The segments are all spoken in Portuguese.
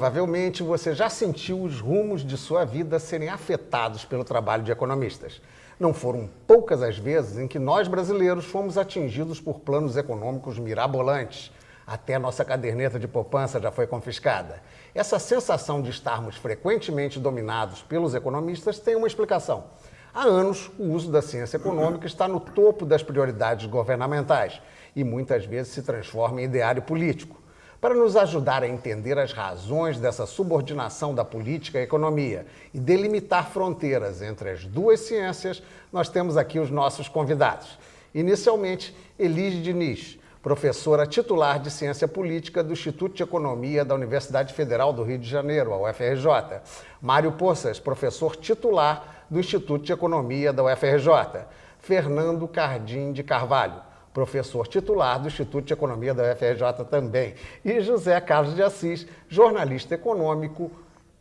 provavelmente você já sentiu os rumos de sua vida serem afetados pelo trabalho de economistas. Não foram poucas as vezes em que nós brasileiros fomos atingidos por planos econômicos mirabolantes. Até nossa caderneta de poupança já foi confiscada. Essa sensação de estarmos frequentemente dominados pelos economistas tem uma explicação. Há anos, o uso da ciência econômica está no topo das prioridades governamentais e muitas vezes se transforma em ideário político. Para nos ajudar a entender as razões dessa subordinação da política à economia e delimitar fronteiras entre as duas ciências, nós temos aqui os nossos convidados. Inicialmente, Elis Diniz, professora titular de Ciência Política do Instituto de Economia da Universidade Federal do Rio de Janeiro, a UFRJ. Mário Poças, professor titular do Instituto de Economia da UFRJ. Fernando Cardim de Carvalho, professor titular do Instituto de Economia da UFRJ também. E José Carlos de Assis, jornalista econômico,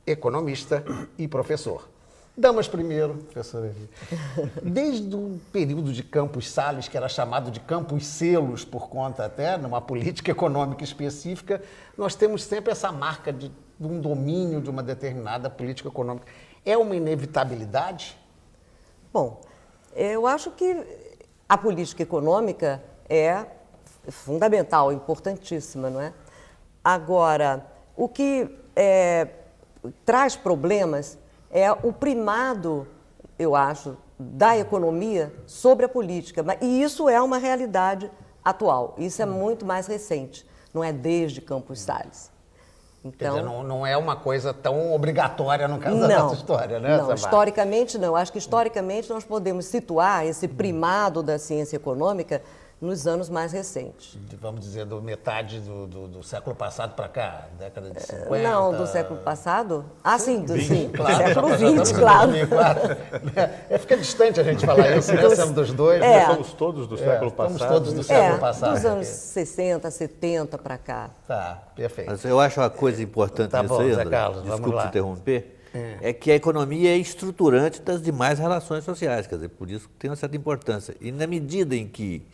economista e professor. Damas primeiro, professor Evi. Desde o período de Campos Salles, que era chamado de Campos Selos, por conta até, numa política econômica específica, nós temos sempre essa marca de um domínio de uma determinada política econômica. É uma inevitabilidade? Bom, eu acho que a política econômica é fundamental, importantíssima, não é? Agora, o que traz problemas é o primado, eu acho, da economia sobre a política. E isso é uma realidade atual, isso é muito mais recente, não é desde Campos Salles. Então, quer dizer, não é uma coisa tão obrigatória no caso da nossa história, né? Não, historicamente não. Acho que historicamente nós podemos situar esse primado da ciência econômica nos anos mais recentes. Vamos dizer, do metade do século passado para cá, década de 50? Não, do século passado? Ah, sim, do 20, claro. Século XX, claro. 2004. Fica distante a gente falar isso, né? Somos dos dois. Nós somos todos do século passado. Somos todos do século passado. Dos anos 60, 70 para cá. Tá, perfeito. Mas eu acho uma coisa importante nisso aí, Zé André, Carlos, desculpe te interromper, é que a economia é estruturante das demais relações sociais, quer dizer, por isso tem uma certa importância. E na medida em que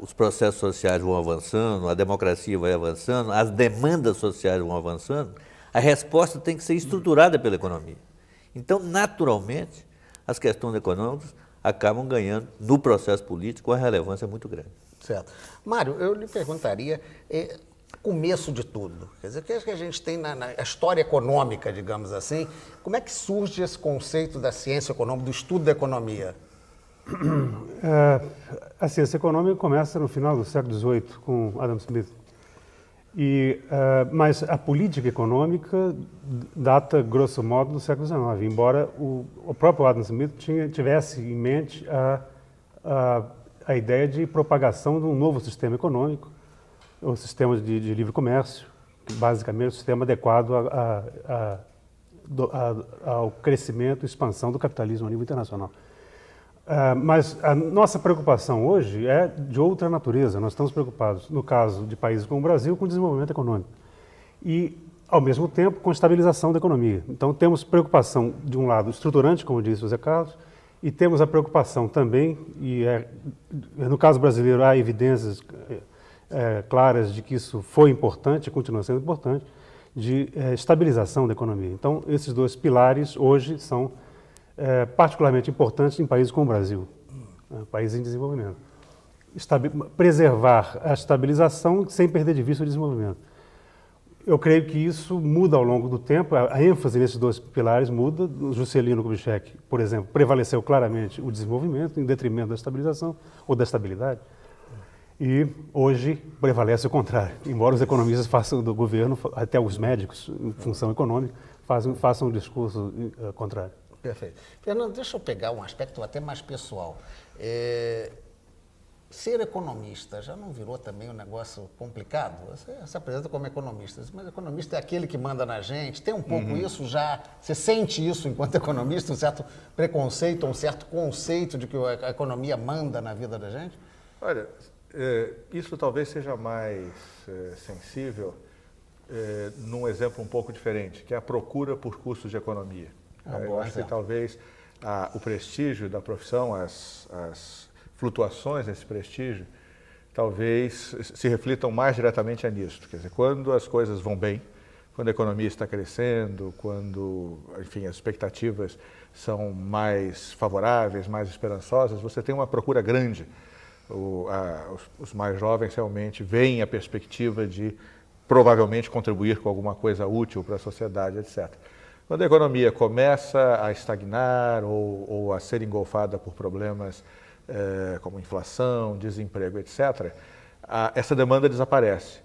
os processos sociais vão avançando, a democracia vai avançando, as demandas sociais vão avançando, a resposta tem que ser estruturada pela economia. Então, naturalmente, as questões econômicas acabam ganhando, no processo político, uma relevância muito grande. Certo. Mário, eu lhe perguntaria, começo de tudo, quer dizer, o que a gente tem na história econômica, digamos assim, como é que surge esse conceito da ciência econômica, do estudo da economia? A ciência econômica começa no final do século XVIII, com Adam Smith. Mas a política econômica data, grosso modo, do século XIX, embora o próprio Adam Smith tivesse em mente a ideia de propagação de um novo sistema econômico, o sistema de livre comércio, basicamente o sistema adequado ao crescimento e expansão do capitalismo a nível internacional. Mas a nossa preocupação hoje é de outra natureza. Nós estamos preocupados, no caso de países como o Brasil, com o desenvolvimento econômico e, ao mesmo tempo, com a estabilização da economia. Então, temos preocupação, de um lado, estruturante, como disse o Zé Carlos, e temos a preocupação também, no caso brasileiro, há evidências claras de que isso foi importante e continua sendo importante, de estabilização da economia. Então, esses dois pilares, hoje, são particularmente importantes em países como o Brasil, países em desenvolvimento. Preservar a estabilização sem perder de vista o desenvolvimento. Eu creio que isso muda ao longo do tempo, a ênfase nesses dois pilares muda. Juscelino Kubitschek, por exemplo, prevaleceu claramente o desenvolvimento em detrimento da estabilização ou da estabilidade. E hoje prevalece o contrário, embora os economistas façam do governo, até os médicos, em função econômica, façam um discurso contrário. Perfeito. Fernando, deixa eu pegar um aspecto até mais pessoal. Ser economista já não virou também um negócio complicado? Você se apresenta como economista, mas economista é aquele que manda na gente, tem um pouco isso já? Você sente isso enquanto economista, um certo preconceito, um certo conceito de que a economia manda na vida da gente? Olha, isso talvez seja mais sensível num exemplo um pouco diferente, que é a procura por cursos de economia. Eu acho que talvez o prestígio da profissão, as flutuações desse prestígio, talvez se reflitam mais diretamente nisso. Quer dizer, quando as coisas vão bem, quando a economia está crescendo, quando, enfim, as expectativas são mais favoráveis, mais esperançosas, você tem uma procura grande. Os mais jovens realmente veem a perspectiva de provavelmente contribuir com alguma coisa útil para a sociedade, etc. Quando a economia começa a estagnar ou a ser engolfada por problemas como inflação, desemprego, etc., essa demanda desaparece.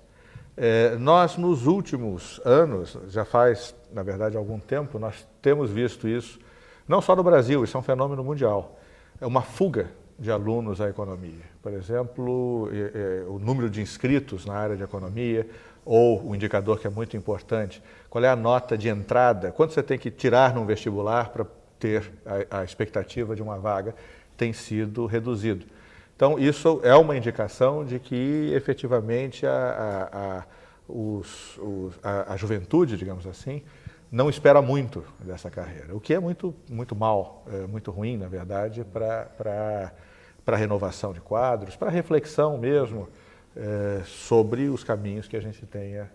Nós, nos últimos anos, já faz, na verdade, algum tempo, nós temos visto isso, não só no Brasil, isso é um fenômeno mundial. É uma fuga de alunos à economia. Por exemplo, o número de inscritos na área de economia, ou o indicador que é muito importante, qual é a nota de entrada, quanto você tem que tirar num vestibular para ter a expectativa de uma vaga, tem sido reduzido. Então, isso é uma indicação de que, efetivamente, a juventude, digamos assim, não espera muito dessa carreira, o que é muito, muito mal, muito ruim, na verdade, para a renovação de quadros, para a reflexão mesmo sobre os caminhos que a gente tenha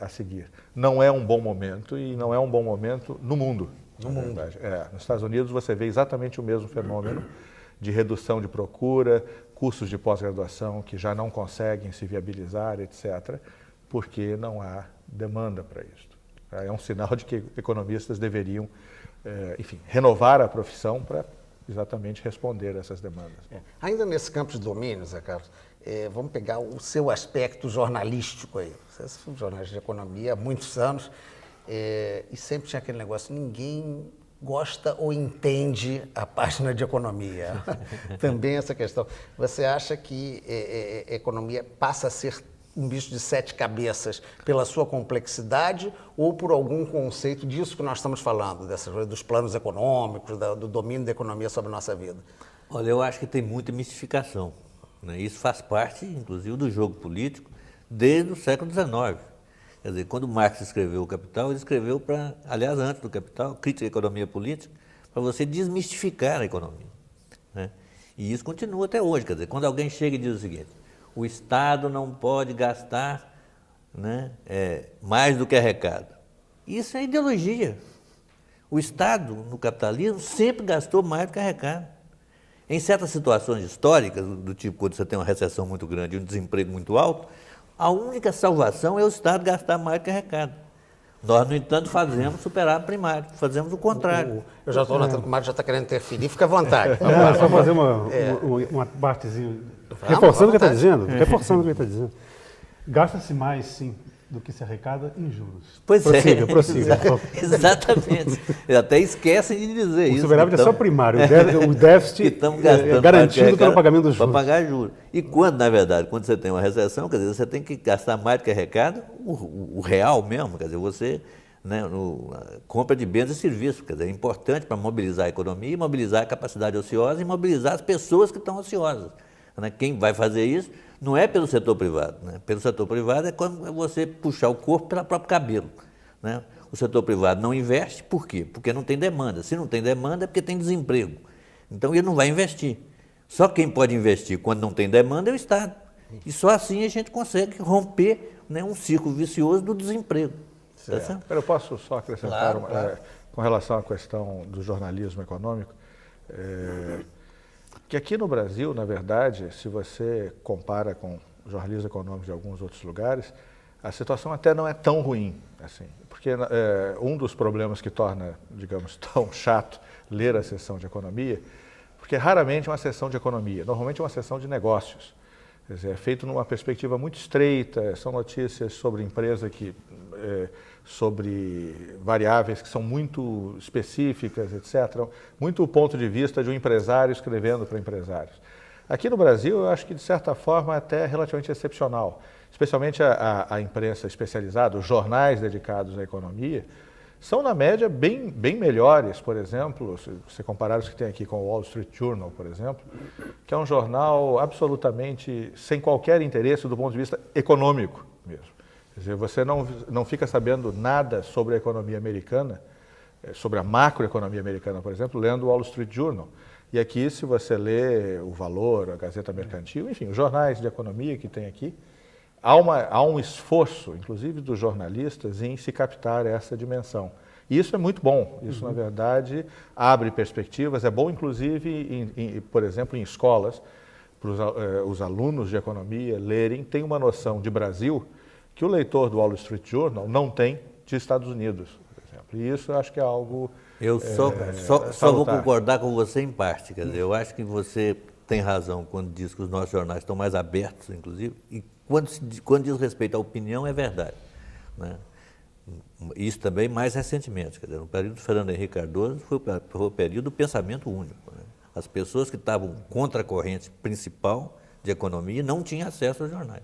a seguir. Não é um bom momento e não é um bom momento no mundo. No mundo. Nos Estados Unidos você vê exatamente o mesmo fenômeno de redução de procura, cursos de pós-graduação que já não conseguem se viabilizar, etc., porque não há demanda para isso. É um sinal de que economistas deveriam, enfim, renovar a profissão para exatamente responder a essas demandas. Ainda nesse campo de domínio, Zé Carlos, vamos pegar o seu aspecto jornalístico aí. Você foi jornalista de economia há muitos anos e sempre tinha aquele negócio, ninguém gosta ou entende a página de economia. Também essa questão. Você acha que a economia passa a ser um bicho de 7 cabeças pela sua complexidade ou por algum conceito disso que nós estamos falando, dos planos econômicos, do domínio da economia sobre a nossa vida? Olha, eu acho que tem muita mistificação, né? Isso faz parte, inclusive, do jogo político desde o século XIX. Quer dizer, quando Marx escreveu o Capital, ele escreveu para, aliás, antes do Capital, Crítica à Economia Política, para você desmistificar a economia, né? E isso continua até hoje. Quer dizer, quando alguém chega e diz o seguinte: o Estado não pode gastar, né, mais do que arrecada. Isso é ideologia. O Estado, no capitalismo, sempre gastou mais do que arrecada. Em certas situações históricas, do tipo quando você tem uma recessão muito grande e um desemprego muito alto, a única salvação é o Estado gastar mais do que arrecada. Nós, no entanto, fazemos superávit primário, fazemos o contrário. Eu já estou notando que o Mário já está querendo interferir, fica à vontade. Só fazer uma partezinha, reforçando o que ele está dizendo, Gasta-se mais, sim, do que se arrecada em juros. Pois Prossiga. Exatamente. Até esquecem de dizer isso. O superávit é só primário, o déficit é garantido pelo pagamento dos juros. Para pagar juros. E quando, na verdade, quando você tem uma recessão, quer dizer, você tem que gastar mais do que arrecada, o real mesmo, quer dizer, você, né, compra de bens e serviços, quer dizer, é importante para mobilizar a economia, mobilizar a capacidade ociosa e mobilizar as pessoas que estão ociosas. Né? Quem vai fazer isso não é pelo setor privado, né? Pelo setor privado é quando você puxar o corpo pelo próprio cabelo, né? O setor privado não investe, por quê? Porque não tem demanda. Se não tem demanda é porque tem desemprego. Então ele não vai investir. Só quem pode investir quando não tem demanda é o Estado. E só assim a gente consegue romper, né, um ciclo vicioso do desemprego. Tá? Eu posso só acrescentar, claro. Com relação à questão do jornalismo econômico, que aqui no Brasil, na verdade, se você compara com o jornalismo econômico de alguns outros lugares, a situação até não é tão ruim, assim, porque um dos problemas que torna, digamos, tão chato ler a seção de economia, porque raramente é uma seção de economia, normalmente é uma seção de negócios. Quer dizer, é feito numa perspectiva muito estreita, são notícias sobre empresa sobre variáveis que são muito específicas, etc. Muito o ponto de vista de um empresário escrevendo para empresários. Aqui no Brasil, eu acho que, de certa forma, até é relativamente excepcional. Especialmente a imprensa especializada, os jornais dedicados à economia, são, na média, bem melhores. Por exemplo, se você comparar os que tem aqui com o Wall Street Journal, por exemplo, que é um jornal absolutamente sem qualquer interesse do ponto de vista econômico mesmo. Quer dizer, você não fica sabendo nada sobre a economia americana, sobre a macroeconomia americana, por exemplo, lendo o Wall Street Journal. E aqui, se você lê o Valor, a Gazeta Mercantil, enfim, os jornais de economia que tem aqui, há um esforço, inclusive dos jornalistas, em se captar essa dimensão. E isso é muito bom, isso na verdade abre perspectivas, é bom inclusive, por exemplo, em escolas, para os alunos de economia lerem, tem uma noção de Brasil que o leitor do Wall Street Journal não tem de Estados Unidos, por exemplo. E isso eu acho que é algo Eu só vou concordar com você em parte, quer dizer, eu acho que você tem razão quando diz que os nossos jornais estão mais abertos, inclusive, e quando diz respeito à opinião, é verdade, né? Isso também mais recentemente, quer dizer, no período do Fernando Henrique Cardoso foi o período do pensamento único, né? As pessoas que estavam contra a corrente principal de economia não tinham acesso aos jornais.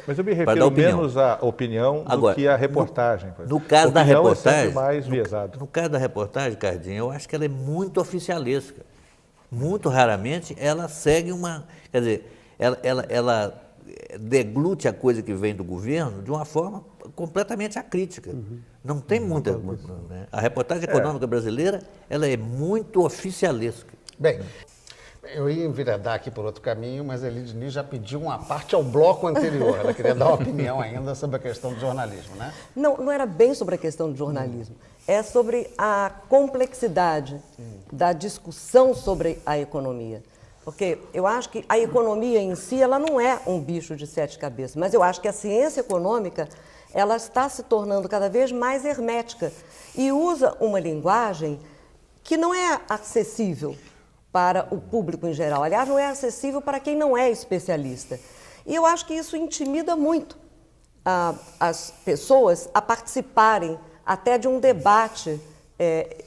Mas eu me refiro menos à opinião do que à reportagem. No caso da reportagem, é sempre mais viesado. No caso da reportagem, Cardinho, eu acho que ela é muito oficialesca. Muito raramente ela segue uma... Quer dizer, ela deglute a coisa que vem do governo de uma forma completamente acrítica. Não tem muita... Né? A reportagem econômica brasileira ela é muito oficialesca. Bem, eu ia enveredar aqui por outro caminho, mas a Elie Diniz já pediu uma parte ao bloco anterior. Ela queria dar uma opinião ainda sobre a questão do jornalismo, né? Não era bem sobre a questão do jornalismo. É sobre a complexidade da discussão sobre a economia. Porque eu acho que a economia em si, ela não é um bicho de 7 cabeças, mas eu acho que a ciência econômica, ela está se tornando cada vez mais hermética e usa uma linguagem que não é acessível para o público em geral. Aliás, não é acessível para quem não é especialista. E eu acho que isso intimida muito as pessoas a participarem até de um debate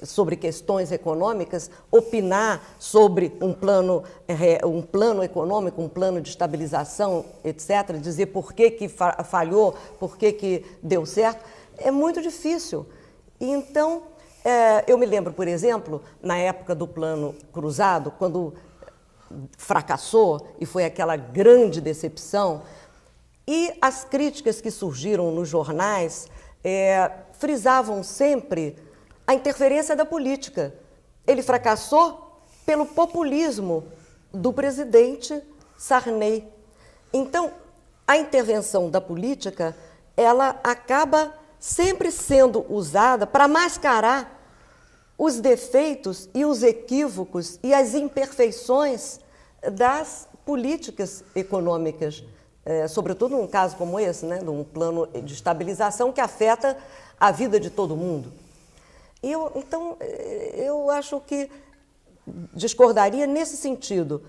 sobre questões econômicas, opinar sobre um plano econômico, um plano de estabilização, etc., dizer por que falhou, por que deu certo, é muito difícil. E então, eu me lembro, por exemplo, na época do Plano Cruzado, quando fracassou e foi aquela grande decepção, e as críticas que surgiram nos jornais frisavam sempre a interferência da política. Ele fracassou pelo populismo do presidente Sarney. Então, a intervenção da política, ela acaba sempre sendo usada para mascarar os defeitos e os equívocos e as imperfeições das políticas econômicas, sobretudo num caso como esse, né, de um plano de estabilização que afeta a vida de todo mundo. Então, eu acho que discordaria nesse sentido.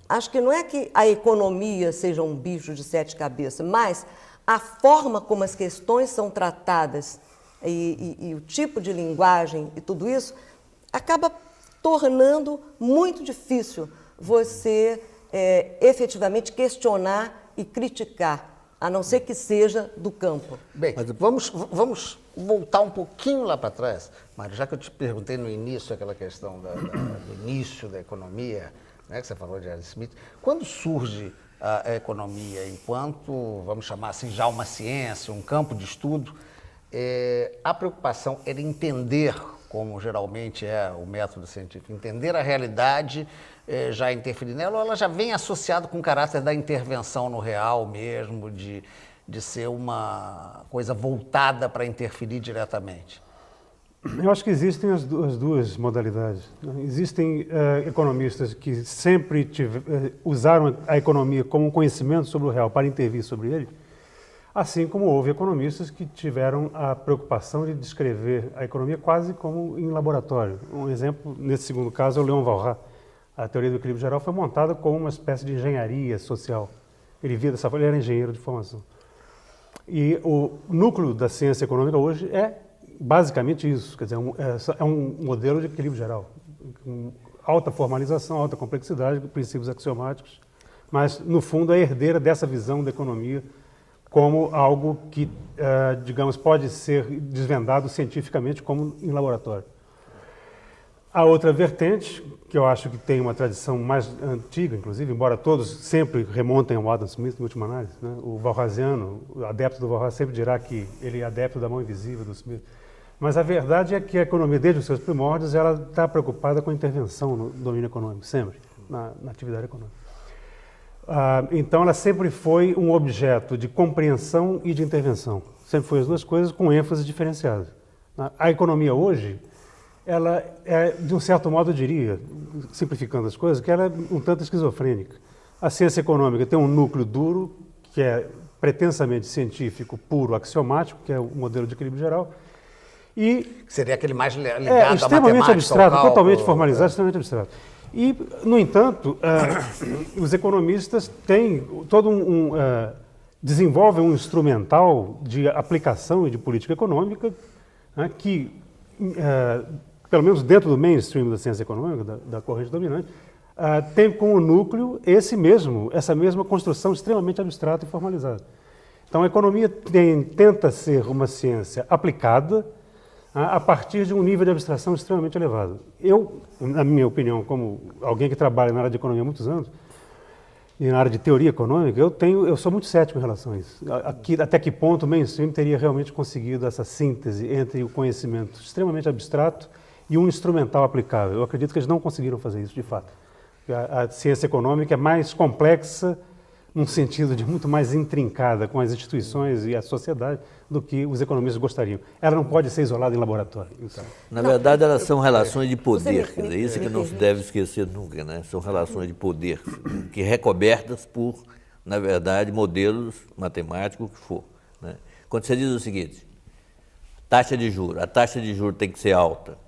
Acho que não é que a economia seja um bicho de 7 cabeças, mas a forma como as questões são tratadas e o tipo de linguagem e tudo isso acaba tornando muito difícil você efetivamente questionar e criticar, a não ser que seja do campo. Bem, vamos voltar um pouquinho lá para trás, Mário, já que eu te perguntei no início aquela questão do início da economia, né, que você falou de Adam Smith. Quando surge a economia enquanto, vamos chamar assim, já uma ciência, um campo de estudo, a preocupação era entender, como geralmente é o método científico, entender a realidade, já interferir nela, ou ela já vem associada com o caráter da intervenção no real mesmo, de ser uma coisa voltada para interferir diretamente? Eu acho que existem as duas modalidades. Existem economistas que sempre usaram a economia como um conhecimento sobre o real para intervir sobre ele, assim como houve economistas que tiveram a preocupação de descrever a economia quase como em laboratório. Um exemplo, nesse segundo caso, é o Léon Walras. A teoria do equilíbrio geral foi montada como uma espécie de engenharia social. Ele via dessa forma, ele era engenheiro de formação. E o núcleo da ciência econômica hoje é basicamente isso, quer dizer, é um modelo de equilíbrio geral, com alta formalização, alta complexidade, princípios axiomáticos, mas, no fundo, é herdeira dessa visão da economia como algo que, digamos, pode ser desvendado cientificamente como em laboratório. A outra vertente, que eu acho que tem uma tradição mais antiga, inclusive, embora todos sempre remontem ao Adam Smith, na última análise, né? O Walrasiano, o adepto do Walras, sempre dirá que ele é adepto da mão invisível do Smith. Mas a verdade é que a economia, desde os seus primórdios, ela está preocupada com a intervenção no domínio econômico, sempre, na atividade econômica. Então, ela sempre foi um objeto de compreensão e de intervenção. Sempre foi as duas coisas com ênfase diferenciada. A economia hoje, ela é, de um certo modo, eu diria, simplificando as coisas, que ela é um tanto esquizofrênica. A ciência econômica tem um núcleo duro, que é pretensamente científico, puro, axiomático, que é o modelo de equilíbrio geral, e seria aquele mais ligado à extremamente matemática, abstrato, ao cálculo, totalmente formalizado, extremamente abstrato. E, no entanto, os economistas têm desenvolvem um instrumental de aplicação e de política econômica, né, que, pelo menos dentro do mainstream da ciência econômica, da corrente dominante, tem como núcleo essa mesma construção extremamente abstrata e formalizada. Então, a economia tenta ser uma ciência aplicada a partir de um nível de abstração extremamente elevado. Eu, na minha opinião, como alguém que trabalha na área de economia há muitos anos, e na área de teoria econômica, eu sou muito cético em relação a isso. Até que ponto o mainstream teria realmente conseguido essa síntese entre o conhecimento extremamente abstrato e um instrumental aplicável. Eu acredito que eles não conseguiram fazer isso, de fato. A ciência econômica é mais complexa, num sentido de muito mais intrincada com as instituições e a sociedade do que os economistas gostariam. Ela não pode ser isolada em laboratório. Na verdade, elas são relações de poder, quer dizer, isso que não se deve esquecer nunca, né? São relações de poder, que recobertas por, na verdade, modelos matemáticos, o que for, né? Quando você diz o seguinte, a taxa de juros tem que ser alta.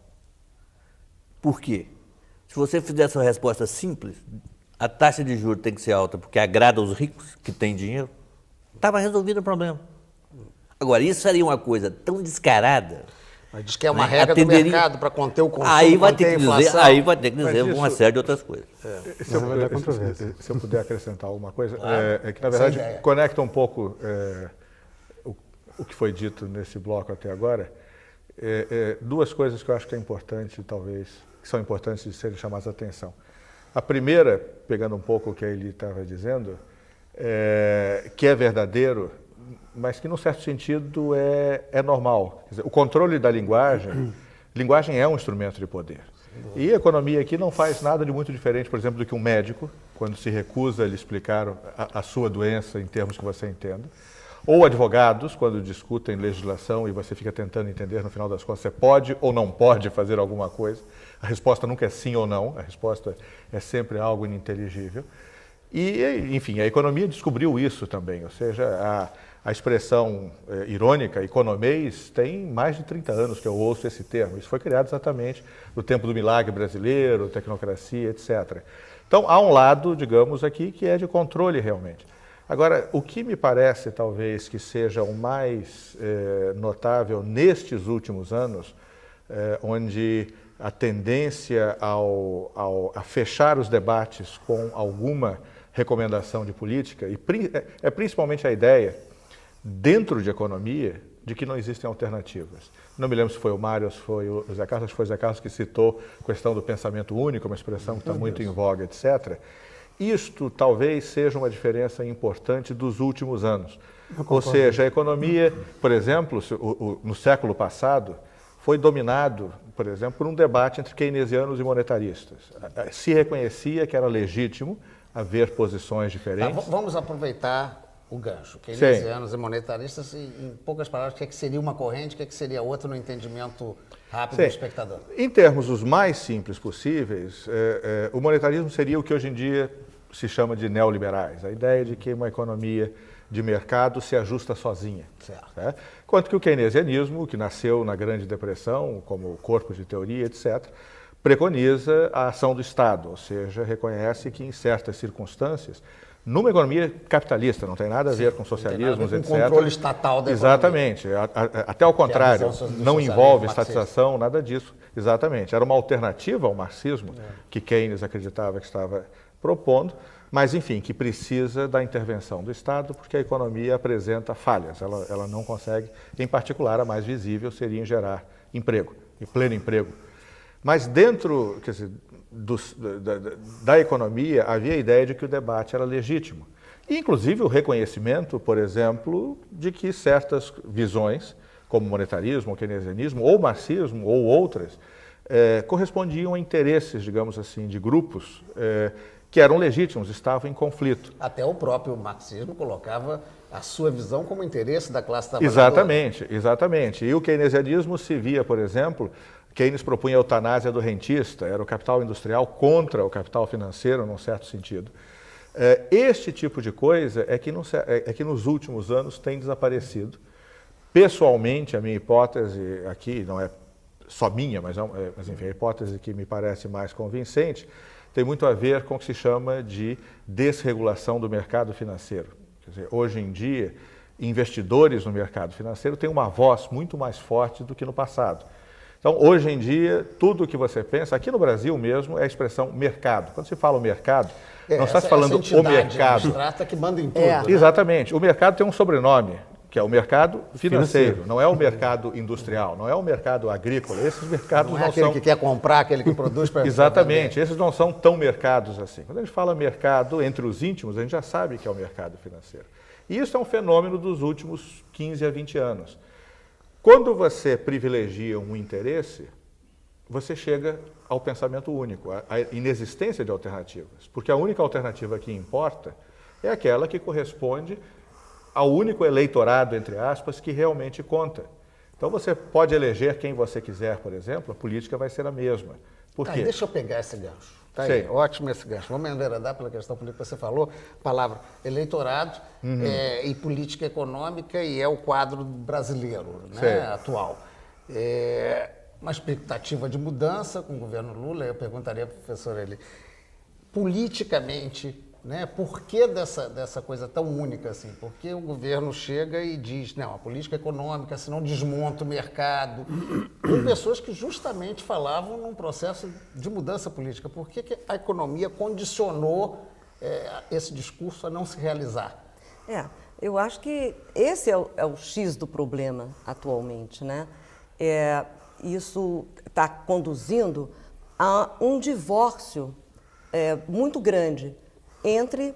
Por quê? Se você fizesse uma resposta simples, a taxa de juros tem que ser alta porque agrada os ricos que têm dinheiro, estava resolvido o problema. Agora, isso seria uma coisa tão descarada. Mas diz que é uma regra do mercado para conter o consumo, aí vai conter ter a que inflação. Aí vai ter que dizer uma série de outras coisas. Se eu puder acrescentar alguma coisa, é que, na verdade, conecta um pouco o que foi dito nesse bloco até agora. Duas coisas que eu acho que é importante, talvez, que são importantes de serem chamadas a atenção. A primeira, pegando um pouco o que a Eli estava dizendo, que é verdadeiro, mas que, num certo sentido, é normal. Quer dizer, o controle da linguagem é um instrumento de poder. E a economia aqui não faz nada de muito diferente, por exemplo, do que um médico, quando se recusa a lhe explicar a sua doença em termos que você entenda. Ou advogados, quando discutem legislação e você fica tentando entender, no final das contas, você pode ou não pode fazer alguma coisa. A resposta nunca é sim ou não, a resposta é sempre algo ininteligível. E, enfim, a economia descobriu isso também, ou seja, a expressão irônica, economês, tem mais de 30 anos que eu ouço esse termo. Isso foi criado exatamente no tempo do milagre brasileiro, tecnocracia, etc. Então, há um lado, digamos aqui, que é de controle realmente. Agora, o que me parece, talvez, que seja o mais notável nestes últimos anos, onde a tendência a fechar os debates com alguma recomendação de política, é principalmente a ideia, dentro de economia, de que não existem alternativas. Não me lembro se foi o Mário ou se foi o Zé Carlos, acho que foi o Zé Carlos que citou a questão do pensamento único, uma expressão que está muito em voga, etc. Isto talvez seja uma diferença importante dos últimos anos. Ou seja, a economia, por exemplo, no século passado, foi dominado, por exemplo, por um debate entre keynesianos e monetaristas. Se reconhecia que era legítimo haver posições diferentes. Vamos aproveitar o gancho. Keynesianos e monetaristas, em poucas palavras, o que seria uma corrente, o que seria outra no entendimento rápido do espectador? Em termos os mais simples possíveis, o monetarismo seria o que hoje em dia se chama de neoliberais, a ideia de que uma economia de mercado se ajusta sozinha. Certo. Quanto que o keynesianismo, que nasceu na Grande Depressão, como corpo de teoria, etc., preconiza a ação do Estado, ou seja, reconhece que em certas circunstâncias, numa economia capitalista, não tem nada a ver com socialismos, etc. Com controle estatal da Exatamente. Até ao contrário, não envolve estatização, nada disso. Exatamente. Era uma alternativa ao marxismo que Keynes acreditava que estava propondo, mas, enfim, que precisa da intervenção do Estado, porque a economia apresenta falhas. Ela não consegue, em particular, a mais visível seria em gerar emprego, em pleno emprego. Mas dentro, quer dizer, da economia, havia a ideia de que o debate era legítimo. E, inclusive, o reconhecimento, por exemplo, de que certas visões, como monetarismo, keynesianismo, ou marxismo, ou outras, correspondiam a interesses, digamos assim, de grupos que eram legítimos, estavam em conflito. Até o próprio marxismo colocava a sua visão como interesse da classe trabalhadora. Exatamente, exatamente. E o keynesianismo se via, por exemplo, Keynes propunha a eutanásia do rentista, era o capital industrial contra o capital financeiro, num certo sentido. Este tipo de coisa é que nos últimos anos tem desaparecido. Pessoalmente, a minha hipótese aqui, não é só minha, mas enfim, a hipótese que me parece mais convincente, tem muito a ver com o que se chama de desregulação do mercado financeiro. Quer dizer, hoje em dia, investidores no mercado financeiro têm uma voz muito mais forte do que no passado. Então, hoje em dia, tudo o que você pensa, aqui no Brasil mesmo, é a expressão mercado. Quando se fala o mercado, não está se falando o mercado. Abstrata que manda em tudo. É. Né? Exatamente. O mercado tem um sobrenome, que é o mercado financeiro. Não é o mercado industrial, não é o mercado agrícola. Esses mercados Não não, é aquele são... que quer comprar, aquele que produz para Exatamente. Esses não são tão mercados assim. Quando a gente fala mercado entre os íntimos, a gente já sabe que é o mercado financeiro. E isso é um fenômeno dos últimos 15 a 20 anos. Quando você privilegia um interesse, você chega ao pensamento único, à inexistência de alternativas. Porque a única alternativa que importa é aquela que corresponde ao único eleitorado, entre aspas, que realmente conta. Então você pode eleger quem você quiser, por exemplo, a política vai ser a mesma. Por quê? Deixa eu pegar esse gancho. Tá aí, ótimo esse gancho. Vamos enveredar pela questão política que você falou. Palavra eleitorado e política econômica, e é o quadro brasileiro, né, atual. Uma expectativa de mudança com o governo Lula. Eu perguntaria para o professor Eli, politicamente, né, por que dessa coisa tão única assim? Por que o governo chega e diz, não, a política econômica, senão desmonta o mercado, com pessoas que justamente falavam num processo de mudança política? Por que a economia condicionou esse discurso a não se realizar? Eu acho que esse é o X do problema atualmente, né? Isso está conduzindo a um divórcio muito grande entre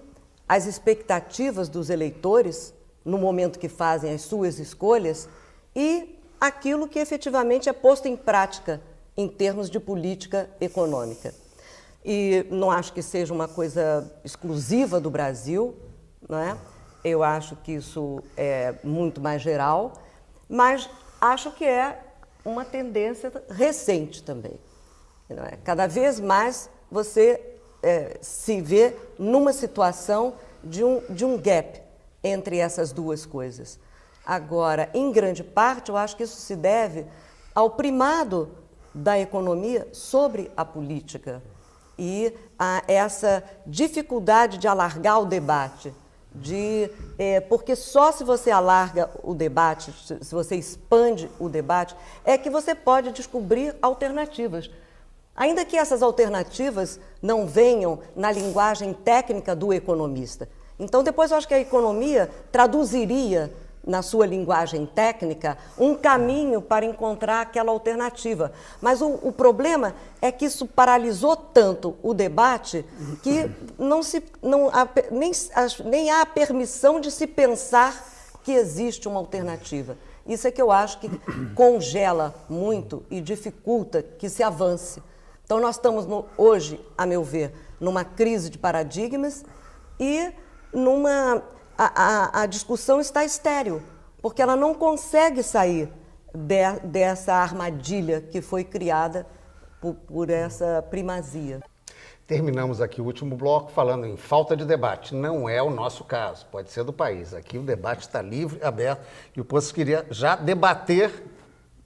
as expectativas dos eleitores, no momento que fazem as suas escolhas, e aquilo que efetivamente é posto em prática em termos de política econômica. E não acho que seja uma coisa exclusiva do Brasil, não é? Eu acho que isso é muito mais geral, mas acho que é uma tendência recente também. Não é? Cada vez mais você se vê numa situação de um gap entre essas duas coisas. Agora, em grande parte, eu acho que isso se deve ao primado da economia sobre a política e a essa dificuldade de alargar o debate, porque só se você alarga o debate, se você expande o debate, é que você pode descobrir alternativas. Ainda que essas alternativas não venham na linguagem técnica do economista. Então, depois eu acho que a economia traduziria, na sua linguagem técnica, um caminho para encontrar aquela alternativa. Mas o problema é que isso paralisou tanto o debate que nem há permissão de se pensar que existe uma alternativa. Isso é que eu acho que congela muito e dificulta que se avance. Então, nós estamos hoje, a meu ver, numa crise de paradigmas e a discussão está estéril, porque ela não consegue sair dessa armadilha que foi criada por essa primazia. Terminamos aqui o último bloco falando em falta de debate. Não é o nosso caso, pode ser do país. Aqui o debate está livre, aberto, e o Poço queria já debater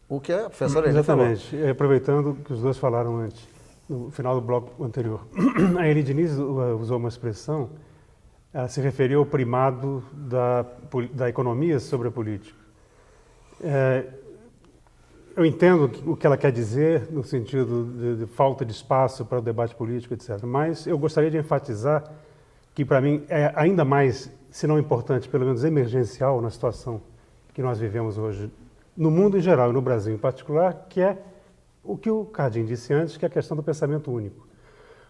o que a professora Eli falou. Exatamente. Aproveitando que os dois falaram antes, no final do bloco anterior. A Eli Diniz usou uma expressão, ela se referiu ao primado da economia sobre a política. Eu entendo o que ela quer dizer no sentido de falta de espaço para o debate político, etc. Mas eu gostaria de enfatizar que, para mim, é ainda mais, se não importante, pelo menos emergencial na situação que nós vivemos hoje, no mundo em geral e no Brasil em particular, que é o que o Cardin disse antes, que é a questão do pensamento único.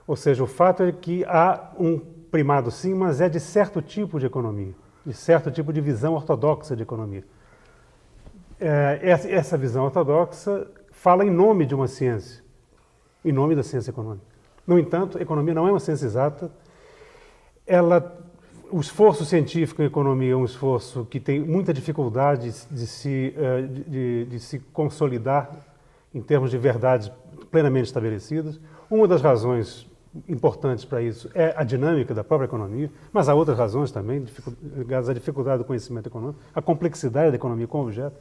Ou seja, o fato é que há um primado sim, mas é de certo tipo de economia, de certo tipo de visão ortodoxa de economia. Essa visão ortodoxa fala em nome de uma ciência, em nome da ciência econômica. No entanto, a economia não é uma ciência exata, o esforço científico em economia é um esforço que tem muita dificuldade de se consolidar em termos de verdades plenamente estabelecidas. Uma das razões importantes para isso é a dinâmica da própria economia, mas há outras razões também, ligadas à dificuldade do conhecimento econômico, a complexidade da economia como objeto.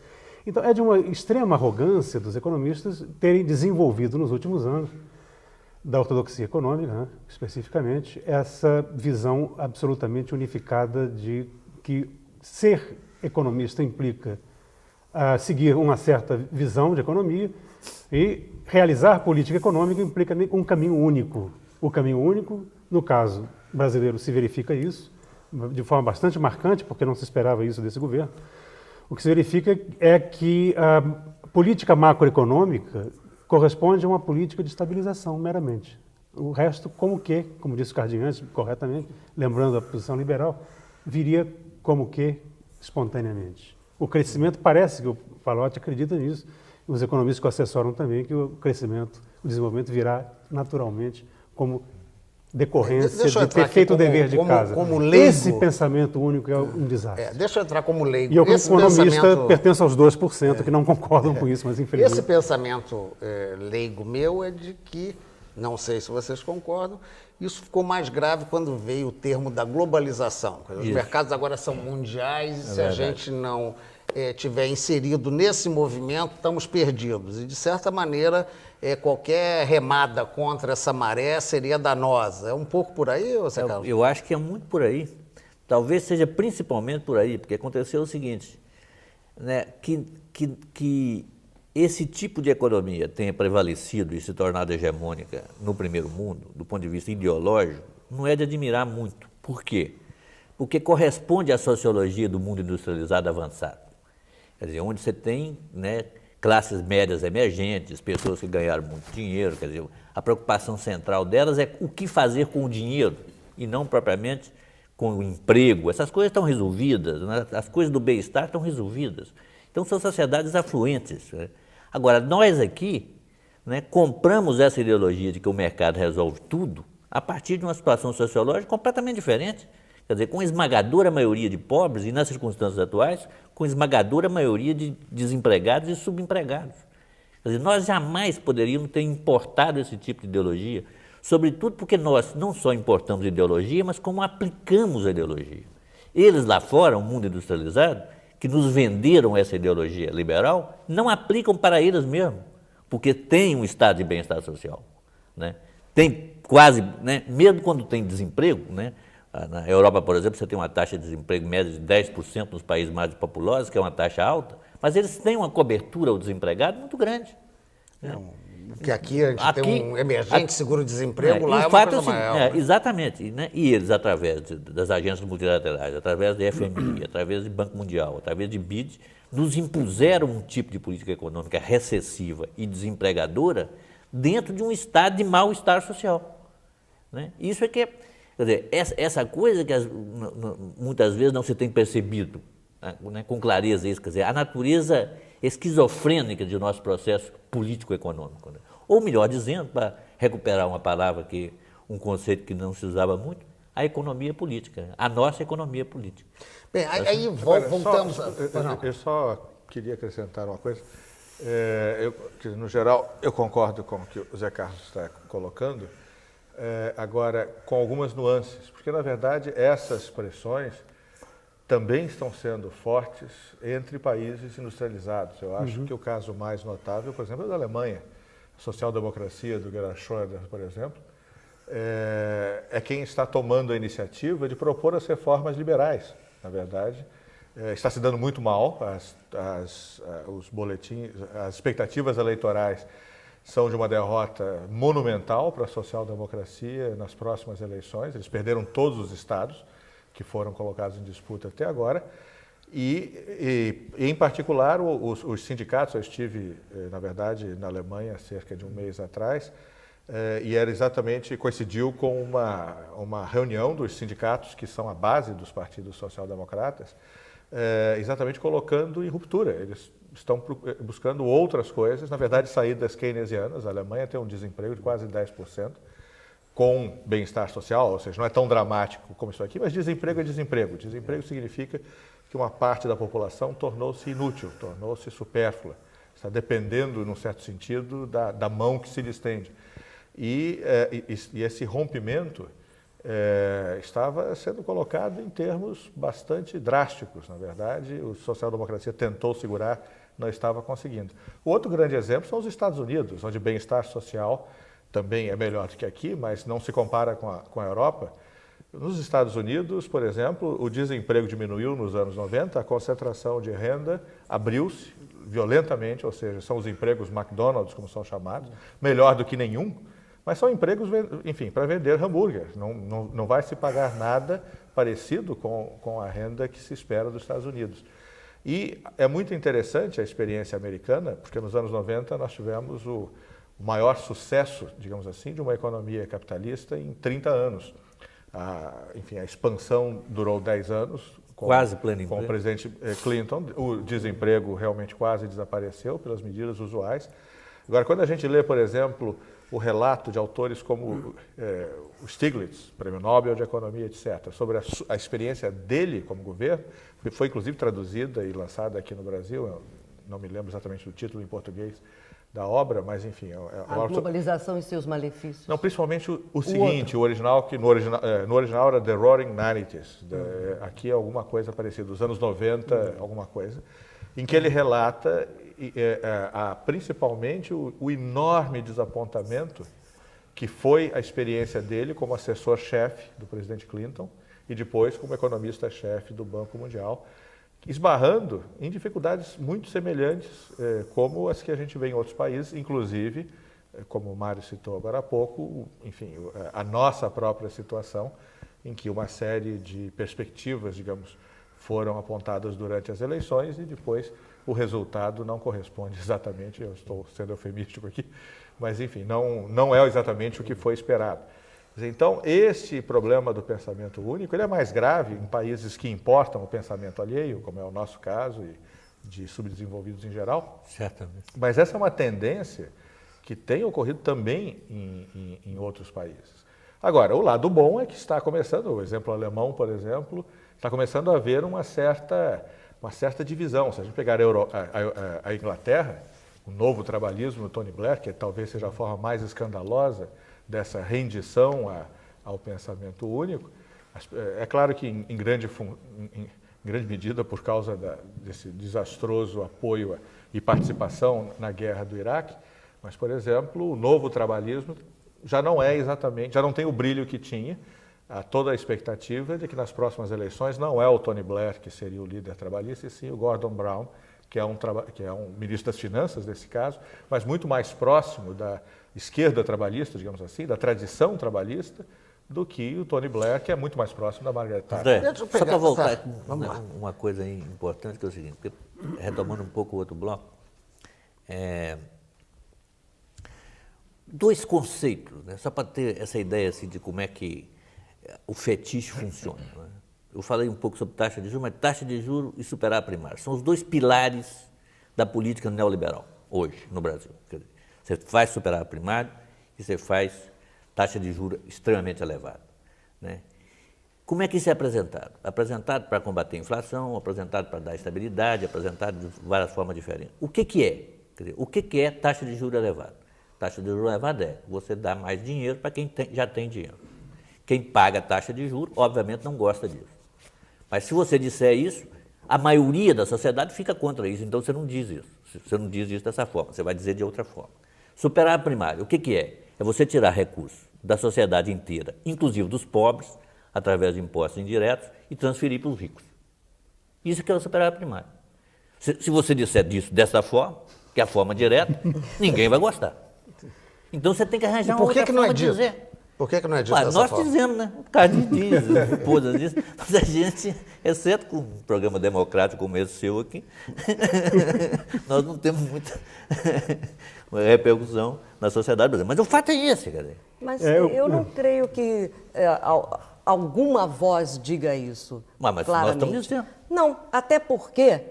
Então, é de uma extrema arrogância dos economistas terem desenvolvido nos últimos anos, da ortodoxia econômica, né, especificamente, essa visão absolutamente unificada de que ser economista implica seguir uma certa visão de economia e realizar política econômica implica um caminho único. O caminho único, no caso brasileiro, se verifica isso de forma bastante marcante, porque não se esperava isso desse governo. O que se verifica é que a política macroeconômica corresponde a uma política de estabilização, meramente. O resto, como disse o Cardin antes, corretamente, lembrando a posição liberal, viria como que espontaneamente. O crescimento parece que o Pallotti acredita nisso, os economistas que o assessoram também, que o crescimento, o desenvolvimento virá naturalmente como decorrência de ter feito o dever de casa. Esse pensamento único é um desastre. Deixa eu entrar como leigo. E eu, como economista, pertenço aos 2% que não concordam com isso, mas infelizmente... Esse pensamento leigo meu é de que, não sei se vocês concordam, isso ficou mais grave quando veio o termo da globalização. Os mercados agora são mundiais e se a gente não tiver inserido nesse movimento, estamos perdidos. E, de certa maneira, qualquer remada contra essa maré seria danosa. É um pouco por aí, Zé Carlos? Eu acho que é muito por aí. Talvez seja principalmente por aí, porque aconteceu o seguinte, né, que esse tipo de economia tenha prevalecido e se tornado hegemônica no primeiro mundo, do ponto de vista ideológico, não é de admirar muito. Por quê? Porque corresponde à sociologia do mundo industrializado avançado. Quer dizer, onde você tem, né, classes médias emergentes, pessoas que ganharam muito dinheiro, quer dizer, a preocupação central delas é o que fazer com o dinheiro e não propriamente com o emprego. Essas coisas estão resolvidas, né? As coisas do bem-estar estão resolvidas. Então, são sociedades afluentes. Né? Agora, nós aqui, né, compramos essa ideologia de que o mercado resolve tudo a partir de uma situação sociológica completamente diferente. Quer dizer, com a esmagadora maioria de pobres e, nas circunstâncias atuais, com a esmagadora maioria de desempregados e subempregados. Quer dizer, nós jamais poderíamos ter importado esse tipo de ideologia, sobretudo porque nós não só importamos ideologia, mas como aplicamos a ideologia. Eles lá fora, o mundo industrializado, que nos venderam essa ideologia liberal, não aplicam para eles mesmos, porque tem um estado de bem-estar social. Né? Tem quase, né, mesmo quando tem desemprego, né? Na Europa, por exemplo, você tem uma taxa de desemprego média de 10% nos países mais populosos, que é uma taxa alta, mas eles têm uma cobertura ao desempregado muito grande. Né? Porque aqui a gente tem um emergente seguro-desemprego, lá é uma fato, coisa maior. Exatamente. Né? E eles, através das agências multilaterais, através da FMI, através do Banco Mundial, através de BID, nos impuseram um tipo de política econômica recessiva e desempregadora dentro de um estado de mal-estar social. Né? Isso é que é... Quer dizer, essa coisa que muitas vezes não se tem percebido, né, com clareza isso, quer dizer, a natureza esquizofrênica de nosso processo político-econômico. Né? Ou melhor dizendo, para recuperar uma palavra um conceito que não se usava muito, a economia política, a nossa economia política. Bem, aí voltamos... Eu só queria acrescentar uma coisa. No geral, eu concordo com o que o Zé Carlos está colocando, agora, com algumas nuances, porque, na verdade, essas pressões também estão sendo fortes entre países industrializados. Eu acho que o caso mais notável, por exemplo, é da Alemanha. A social-democracia do Gerhard Schröder, por exemplo, é quem está tomando a iniciativa de propor as reformas liberais, na verdade. Está se dando muito mal, os boletins, as expectativas eleitorais são de uma derrota monumental para a social-democracia nas próximas eleições. Eles perderam todos os estados que foram colocados em disputa até agora. E em particular, os sindicatos, eu estive, na verdade, na Alemanha cerca de um mês atrás, e coincidiu com uma reunião dos sindicatos que são a base dos partidos social-democratas, exatamente colocando em ruptura. Eles estão buscando outras coisas, na verdade, saídas keynesianas. A Alemanha tem um desemprego de quase 10%, com bem-estar social, ou seja, não é tão dramático como isso aqui, mas desemprego é desemprego. Desemprego significa que uma parte da população tornou-se inútil, tornou-se supérflua, está dependendo, num certo sentido, da mão que se lhe estende. E esse rompimento estava sendo colocado em termos bastante drásticos, na verdade. A social-democracia tentou segurar, não estava conseguindo. O outro grande exemplo são os Estados Unidos, onde bem-estar social também é melhor do que aqui, mas não se compara com a Europa. Nos Estados Unidos, por exemplo, o desemprego diminuiu nos anos 90, a concentração de renda abriu-se violentamente, ou seja, são os empregos McDonald's, como são chamados, melhor do que nenhum, mas são empregos, enfim, para vender hambúrguer. Não vai se pagar nada parecido com a renda que se espera dos Estados Unidos. E é muito interessante a experiência americana, porque nos anos 90 nós tivemos o maior sucesso, digamos assim, de uma economia capitalista em 30 anos. Enfim, a expansão durou 10 anos. Quase pleno emprego. Com o presidente Clinton, o desemprego realmente quase desapareceu pelas medidas usuais. Agora, quando a gente lê, por exemplo, o relato de autores como o Stiglitz, Prêmio Nobel de Economia, etc., sobre a experiência dele como governo, que foi inclusive traduzida e lançada aqui no Brasil, eu não me lembro exatamente do título em português da obra, mas enfim... A globalização e seus malefícios. Não, principalmente o seguinte, o original, que no original era The Roaring Nineties, aqui é alguma coisa parecida, dos anos 90, alguma coisa, em que ele relata principalmente o enorme desapontamento que foi a experiência dele como assessor-chefe do presidente Clinton e depois como economista-chefe do Banco Mundial, esbarrando em dificuldades muito semelhantes como as que a gente vê em outros países, inclusive, como o Mário citou agora há pouco, enfim, a nossa própria situação, em que uma série de perspectivas, digamos, foram apontadas durante as eleições e depois o resultado não corresponde exatamente, eu estou sendo eufemístico aqui, mas enfim, não é exatamente o que foi esperado. Então, este problema do pensamento único, ele é mais grave em países que importam o pensamento alheio, como é o nosso caso e de subdesenvolvidos em geral. Certamente. Mas essa é uma tendência que tem ocorrido também em outros países. Agora, o lado bom é que está começando, o exemplo alemão, por exemplo, está começando a haver uma certa divisão. Se a gente pegar a Inglaterra, o novo trabalhismo do Tony Blair, que talvez seja a forma mais escandalosa dessa rendição ao pensamento único, é claro que em grande medida por causa desse desastroso apoio e participação na guerra do Iraque, mas, por exemplo, o novo trabalhismo já não tem o brilho que tinha. Há toda a expectativa de que nas próximas eleições não é o Tony Blair que seria o líder trabalhista, e sim o Gordon Brown, que é um ministro das Finanças, nesse caso, mas muito mais próximo da esquerda trabalhista, digamos assim, da tradição trabalhista, do que o Tony Blair, que é muito mais próximo da Margaret Thatcher. André, só para voltar, uma coisa aí importante, que é o seguinte, porque, retomando um pouco o outro bloco, dois conceitos, né, só para ter essa ideia assim, de como é que o fetiche funciona. Né? Eu falei um pouco sobre taxa de juros, mas taxa de juros e superávit primário são os dois pilares da política neoliberal hoje no Brasil. Quer dizer, você faz superávit primário e você faz taxa de juros extremamente elevada. Né? Como é que isso é apresentado? Apresentado para combater a inflação, apresentado para dar estabilidade, apresentado de várias formas diferentes. O que é? Quer dizer, o que é taxa de juros elevada? Taxa de juros elevada é você dar mais dinheiro para quem já tem dinheiro. Quem paga taxa de juros, obviamente, não gosta disso. Mas se você disser isso, a maioria da sociedade fica contra isso, então você não diz isso. Você não diz isso dessa forma, você vai dizer de outra forma. Superávit primário, o que é? É você tirar recursos da sociedade inteira, inclusive dos pobres, através de impostos indiretos, e transferir para os ricos. Isso que é o superávit primário. Se você disser disso dessa forma, que é a forma direta, ninguém vai gostar. Então você tem que arranjar uma outra forma de dizer. Por que não é dito dessa nós forma? dizemos, né? O Cardi diz, esposas diz, mas a gente, exceto com um programa democrático como esse seu aqui, nós não temos muita repercussão na sociedade brasileira. Mas o fato é esse, cara. Mas eu não creio que alguma voz diga isso. Mas claramente. nós estamos dizendo. Não, até porque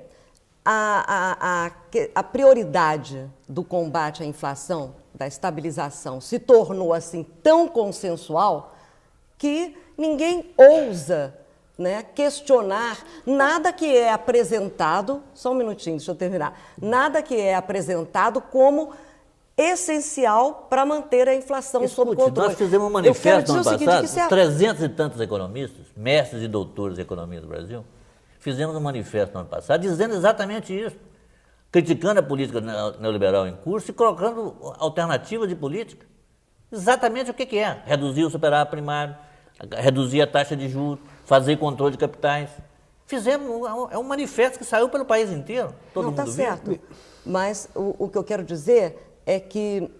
a prioridade do combate à inflação da estabilização se tornou assim tão consensual que ninguém ousa, né, questionar nada que é apresentado, só um minutinho, deixa eu terminar, nada que é apresentado como essencial para manter a inflação sob controle. Nós fizemos um manifesto no ano passado, seguinte, 300 e tantos economistas, mestres e doutores de economia do Brasil, fizemos um manifesto no ano passado dizendo exatamente isso, criticando a política neoliberal em curso e colocando alternativas de política. Exatamente o que é: reduzir o superávit primário, reduzir a taxa de juros, fazer controle de capitais. Fizemos, é um manifesto que saiu pelo país inteiro. Todo mundo tá viu. certo. Mas o que eu quero dizer é que,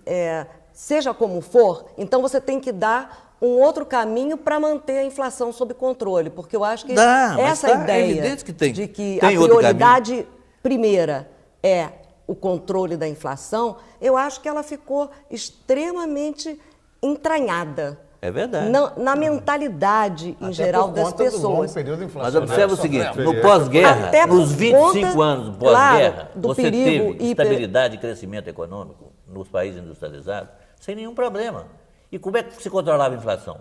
seja como for, então você tem que dar um outro caminho para manter a inflação sob controle, porque eu acho que essa ideia de que a prioridade primeira é o controle da inflação, eu acho que ela ficou extremamente entranhada. É verdade. Na mentalidade, em geral, das pessoas. Mas observa o seguinte, no pós-guerra, nos 25 anos do pós-guerra, você teve estabilidade e crescimento econômico nos países industrializados sem nenhum problema. E como é que se controlava a inflação?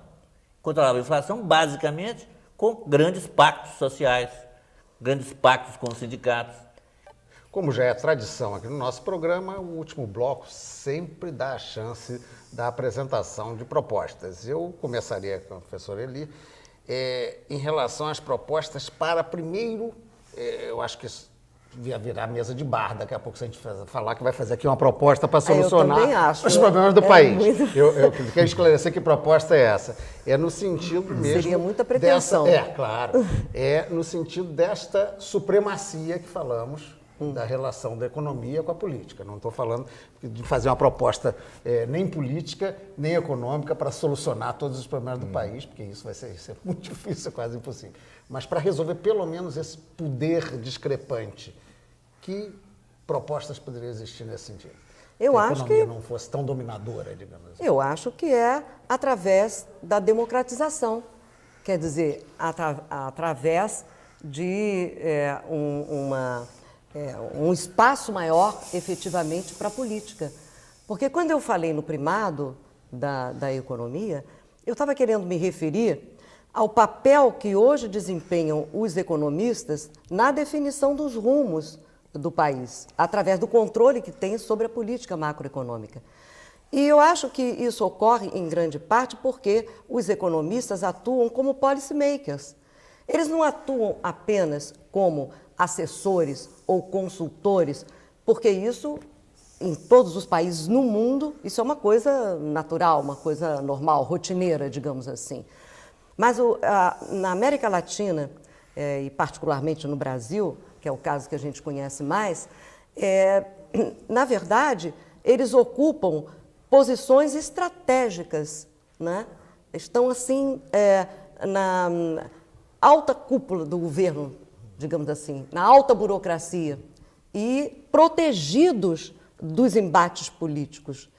Controlava a inflação basicamente com grandes pactos sociais, grandes pactos com os sindicatos. Como já é tradição aqui no nosso programa, o último bloco sempre dá a chance da apresentação de propostas. Eu começaria com a professora Eli, em relação às propostas para, primeiro, eu acho que isso devia virar mesa de bar, daqui a pouco se a gente falar que vai fazer aqui uma proposta para solucionar os problemas do país. Eu quero esclarecer que proposta é essa. É no sentido mesmo... Seria muita pretensão. Claro. É no sentido desta supremacia que falamos, da relação da economia com a política. Não estou falando de fazer uma proposta nem política, nem econômica para solucionar todos os problemas do país, porque isso vai ser muito difícil, quase impossível. Mas para resolver pelo menos esse poder discrepante, que propostas poderiam existir nesse sentido? Eu acho que a economia não fosse tão dominadora, digamos assim. Eu acho que é através da democratização, quer dizer, através de um espaço maior, efetivamente, para a política. Porque quando eu falei no primado da economia, eu estava querendo me referir ao papel que hoje desempenham os economistas na definição dos rumos do país, através do controle que tem sobre a política macroeconômica. E eu acho que isso ocorre, em grande parte, porque os economistas atuam como policymakers. Eles não atuam apenas como assessores ou consultores, porque isso, em todos os países no mundo, isso é uma coisa natural, uma coisa normal, rotineira, digamos assim. Mas na América Latina, e particularmente no Brasil, que é o caso que a gente conhece mais, na verdade, eles ocupam posições estratégicas, né? Estão, assim, na alta cúpula do governo, digamos assim, na alta burocracia, e protegidos dos embates políticos,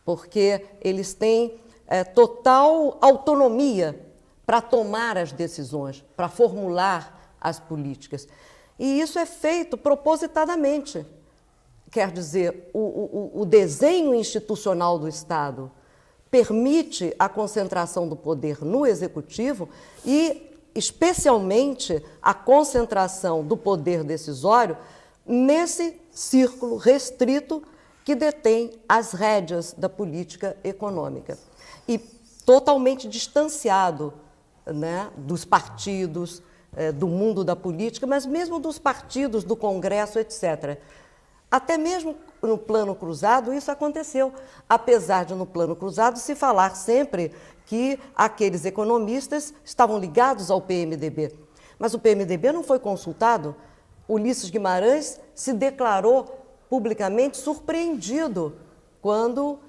porque eles têm total autonomia para tomar as decisões, para formular as políticas. E isso é feito propositadamente. Quer dizer, o desenho institucional do Estado permite a concentração do poder no executivo e, especialmente, a concentração do poder decisório nesse círculo restrito que detém as rédeas da política econômica. E totalmente distanciado, né, dos partidos, do mundo da política, mas mesmo dos partidos, do Congresso, etc. Até mesmo no plano cruzado isso aconteceu, apesar de no plano cruzado se falar sempre que aqueles economistas estavam ligados ao PMDB. Mas o PMDB não foi consultado. Ulisses Guimarães se declarou publicamente surpreendido quando,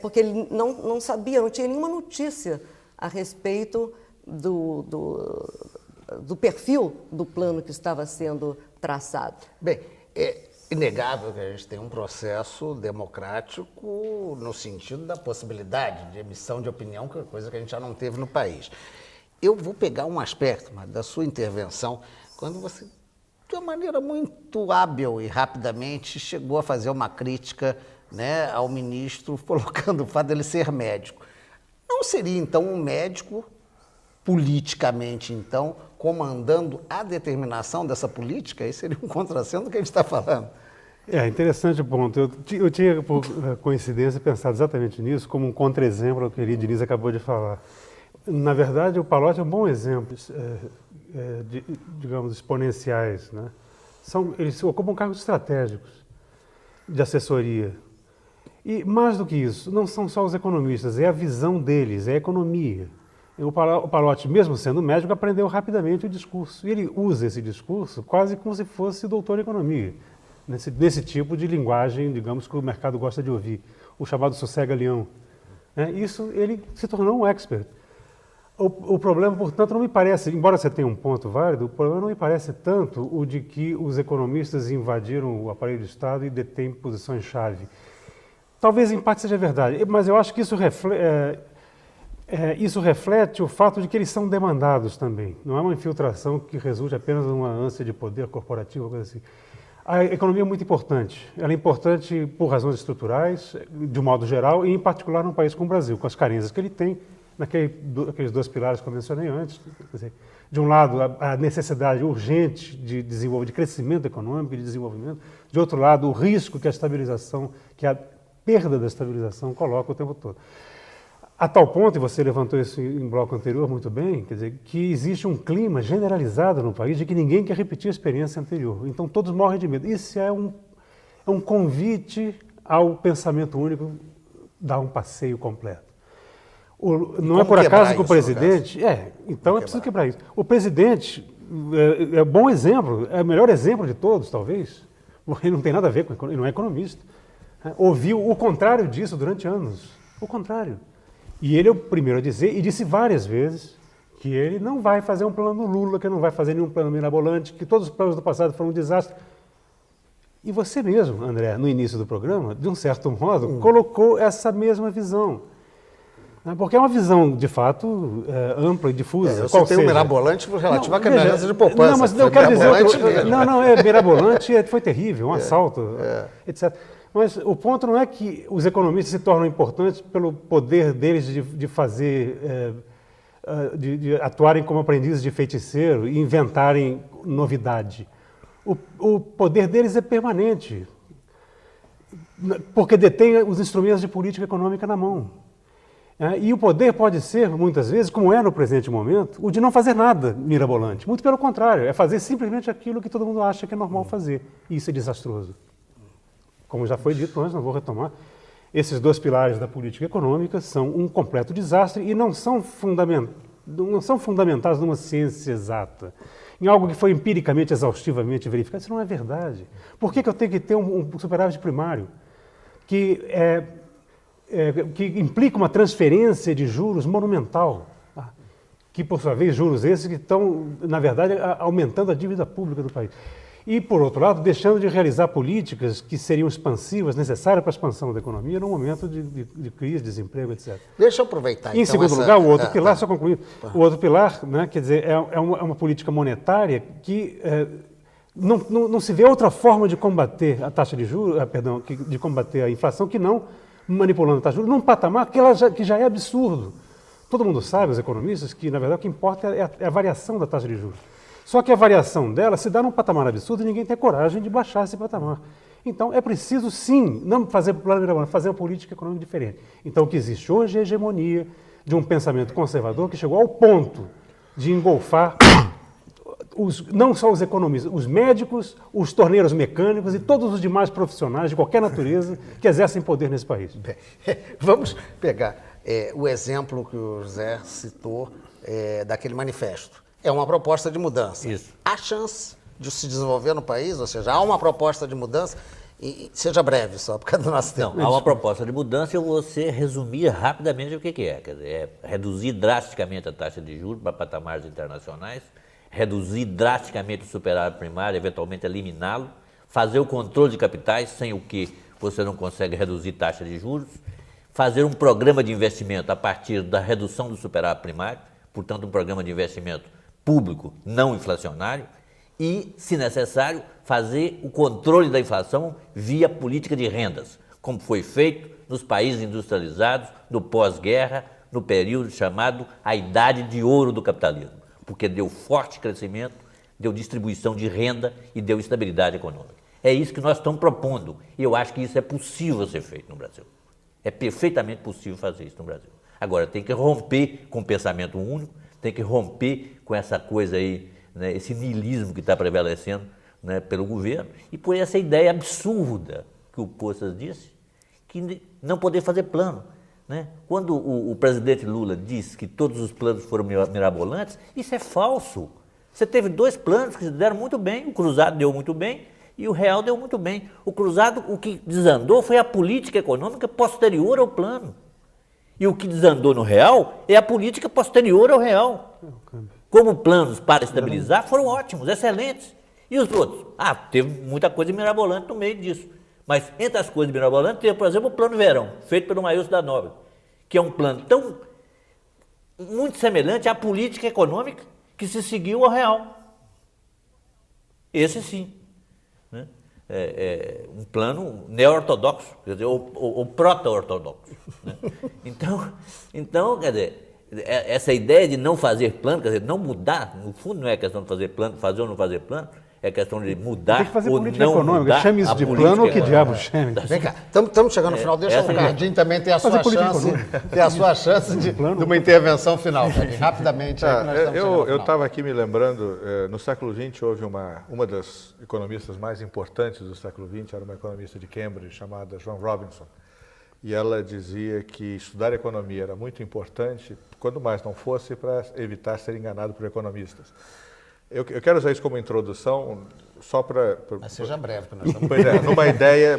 porque ele não sabia, não tinha nenhuma notícia a respeito do perfil do plano que estava sendo traçado. Bem, é inegável que a gente tem um processo democrático no sentido da possibilidade de emissão de opinião, que é coisa que a gente já não teve no país. Eu vou pegar um aspecto da sua intervenção, quando você, de uma maneira muito hábil e rapidamente, chegou a fazer uma crítica né, ao ministro colocando o fato dele ser médico. Não seria, então, um médico, politicamente, então, comandando a determinação dessa política? Aí seria um contrassenso do que a gente está falando. É interessante o ponto. Eu tinha, por coincidência, pensado exatamente nisso, como um contra-exemplo ao que a Diniz acabou de falar. Na verdade, o Pallotti é um bom exemplo, digamos, exponenciais, né? Eles ocupam cargos estratégicos de assessoria. E, mais do que isso, não são só os economistas, é a visão deles, é a economia. O Pallotti, mesmo sendo médico, aprendeu rapidamente o discurso. E ele usa esse discurso quase como se fosse doutor em economia, nesse tipo de linguagem, digamos, que o mercado gosta de ouvir, o chamado sossega-leão. Isso, ele se tornou um expert. O problema, portanto, não me parece, embora você tenha um ponto válido, o problema não me parece tanto o de que os economistas invadiram o aparelho do Estado e detêm posições-chave. Talvez em parte seja verdade, mas eu acho que isso reflete o fato de que eles são demandados também. Não é uma infiltração que resulte apenas numa ânsia de poder corporativo, coisa assim. A economia é muito importante. Ela é importante por razões estruturais, de um modo geral, e em particular num país como o Brasil, com as carências que ele tem, naqueles dois pilares que eu mencionei antes. Quer dizer, de um lado, a necessidade urgente de desenvolvimento, de crescimento econômico e de desenvolvimento. De outro lado, o risco que a perda da estabilização coloca o tempo todo. A tal ponto, e você levantou isso em bloco anterior muito bem, quer dizer, que existe um clima generalizado no país de que ninguém quer repetir a experiência anterior. Então todos morrem de medo. Isso é um convite ao pensamento único, dar um passeio completo. Não é por acaso que o presidente... Então é preciso quebrar isso. O presidente é um bom exemplo, é o melhor exemplo de todos, talvez, porque ele não tem nada a ver com... Ele não é economista. Ouviu o contrário disso durante anos. O contrário. E ele é o primeiro a dizer, e disse várias vezes, que ele não vai fazer um plano Lula, que não vai fazer nenhum plano mirabolante, que todos os planos do passado foram um desastre. E você mesmo, André, no início do programa, de um certo modo, colocou essa mesma visão. Porque é uma visão, de fato, ampla e difusa. Eu citei um mirabolante relativo à canalização de poupança. Não, mas eu quero dizer... Não, mirabolante foi terrível, um assalto, etc. Mas o ponto não é que os economistas se tornam importantes pelo poder deles de fazer, de atuarem como aprendizes de feiticeiro e inventarem novidade. O poder deles é permanente, porque detém os instrumentos de política econômica na mão. E o poder pode ser, muitas vezes, como é no presente momento, o de não fazer nada mirabolante. Muito pelo contrário, é fazer simplesmente aquilo que todo mundo acha que é normal fazer. E isso é desastroso. Como já foi dito antes, não vou retomar, esses dois pilares da política econômica são um completo desastre e não são fundamentados numa ciência exata, em algo que foi empiricamente, exaustivamente verificado. Isso não é verdade. Por que eu tenho que ter um superávit primário que implica uma transferência de juros monumental, que, por sua vez, juros esses que estão, na verdade, aumentando a dívida pública do país. E, por outro lado, deixando de realizar políticas que seriam expansivas, necessárias para a expansão da economia num momento de crise, desemprego, etc. Deixa eu aproveitar. Em segundo lugar, o outro pilar, só concluindo, o outro pilar, né, quer dizer, é uma política monetária que não se vê outra forma de combater a taxa de juros, de combater a inflação, que não manipulando a taxa de juros num patamar que já é absurdo. Todo mundo sabe, os economistas, que, na verdade, o que importa é a variação da taxa de juros. Só que a variação dela se dá num patamar absurdo e ninguém tem coragem de baixar esse patamar. Então, é preciso, sim, não fazer plano mirabolante, fazer uma política econômica diferente. Então, o que existe hoje é a hegemonia de um pensamento conservador que chegou ao ponto de engolfar não só os economistas, os médicos, os torneiros mecânicos e todos os demais profissionais de qualquer natureza que exercem poder nesse país. Bem, vamos pegar o exemplo que o José citou daquele manifesto. É uma proposta de mudança. Isso. Há chance de se desenvolver no país? Ou seja, há uma proposta de mudança? E seja breve só, por causa do nosso tempo. Não, há uma proposta de mudança e eu vou resumir rapidamente o que é. Quer dizer, é reduzir drasticamente a taxa de juros para patamares internacionais, reduzir drasticamente o superávit primário, eventualmente eliminá-lo, fazer o controle de capitais, sem o que você não consegue reduzir taxa de juros, fazer um programa de investimento a partir da redução do superávit primário, portanto, um programa de investimento público não inflacionário e, se necessário, fazer o controle da inflação via política de rendas, como foi feito nos países industrializados, no pós-guerra, no período chamado a Idade de Ouro do capitalismo, porque deu forte crescimento, deu distribuição de renda e deu estabilidade econômica. É isso que nós estamos propondo, e eu acho que isso é possível ser feito no Brasil. É perfeitamente possível fazer isso no Brasil. Agora, tem que romper com o pensamento único, tem que romper com essa coisa aí, né, esse niilismo que está prevalecendo, né, pelo governo, e por essa ideia absurda que o Poças disse, que não poder fazer plano. Né? Quando o presidente Lula disse que todos os planos foram mirabolantes, isso é falso. Você teve 2 planos que se deram muito bem, o Cruzado deu muito bem e o Real deu muito bem. O Cruzado, o que desandou foi a política econômica posterior ao plano. E o que desandou no Real é a política posterior ao Real. Como planos para estabilizar foram ótimos, excelentes. E os outros? Teve muita coisa mirabolante no meio disso. Mas entre as coisas mirabolantes, tem, por exemplo, o Plano Verão, feito pelo Maílson da Nóbrega, que é um plano muito semelhante à política econômica que se seguiu ao Real. Esse sim. Né? Um plano neo-ortodoxo, quer dizer, ou proto-ortodoxo. Né? Então, quer dizer, essa ideia de não fazer plano, quer dizer, não mudar, no fundo não é questão de fazer plano, fazer ou não fazer plano, é questão de mudar tem que fazer ou política não econômica. mudar. Chame isso de plano ou que diabo chame? Vem cá, estamos chegando no final. Deixa o Cardinho também ter a sua chance de uma intervenção final, Cardinho, rapidamente. Eu estava aqui me lembrando, no século XX houve uma das economistas mais importantes do século XX, era uma economista de Cambridge chamada Joan Robinson. E ela dizia que estudar economia era muito importante, quando mais não fosse para evitar ser enganado por economistas. Eu quero usar isso como introdução, só para... Mas seja breve, que nós estamos... Pois é, numa ideia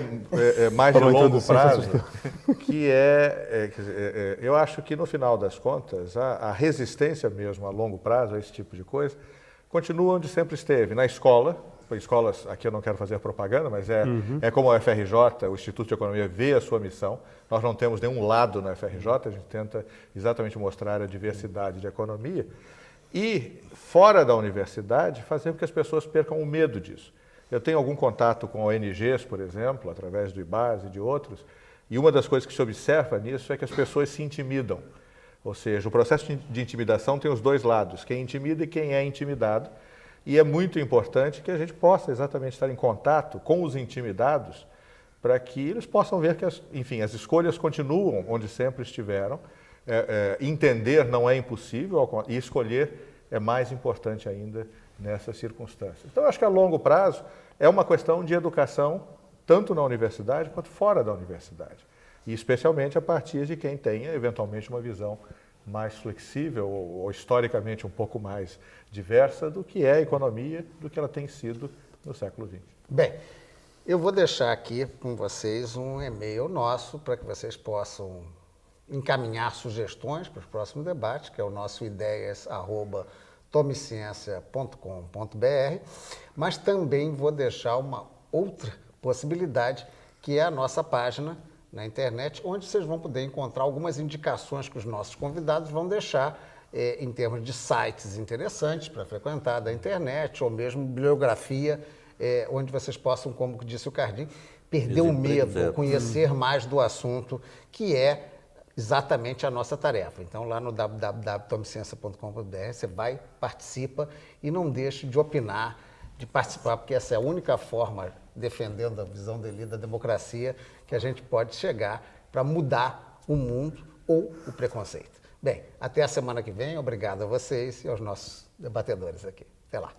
mais de longo prazo, que eu acho que no final das contas, a resistência mesmo a longo prazo a esse tipo de coisa, continua onde sempre esteve, na escolas, aqui eu não quero fazer propaganda, mas é como a FRJ, o Instituto de Economia, vê a sua missão. Nós não temos nenhum lado na FRJ, a gente tenta exatamente mostrar a diversidade de economia. E, fora da universidade, fazer com que as pessoas percam o medo disso. Eu tenho algum contato com ONGs, por exemplo, através do IBAS e de outros, e uma das coisas que se observa nisso é que as pessoas se intimidam. Ou seja, o processo de intimidação tem os 2 lados, quem intimida e quem é intimidado. E é muito importante que a gente possa exatamente estar em contato com os intimidados para que eles possam ver que, as escolhas continuam onde sempre estiveram. Entender não é impossível e escolher é mais importante ainda nessas circunstâncias. Então, acho que a longo prazo é uma questão de educação, tanto na universidade quanto fora da universidade. E especialmente a partir de quem tenha, eventualmente, uma visão mais flexível ou historicamente um pouco mais diversa do que é a economia, do que ela tem sido no século XX. Bem, eu vou deixar aqui com vocês um e-mail nosso para que vocês possam encaminhar sugestões para os próximos debates, que é o nosso ideias@tomeciencia.com.br, mas também vou deixar uma outra possibilidade, que é a nossa página na internet, onde vocês vão poder encontrar algumas indicações que os nossos convidados vão deixar em termos de sites interessantes para frequentar da internet, ou mesmo bibliografia, onde vocês possam, como disse o Cardinho, perder o medo, conhecer mais do assunto, que é exatamente a nossa tarefa. Então, lá no www.tomeciencia.com.br, você vai, participa e não deixe de opinar, de participar, porque essa é a única forma, defendendo a visão dele da democracia, que a gente pode chegar para mudar o mundo ou o preconceito. Bem, até a semana que vem. Obrigado a vocês e aos nossos debatedores aqui. Até lá.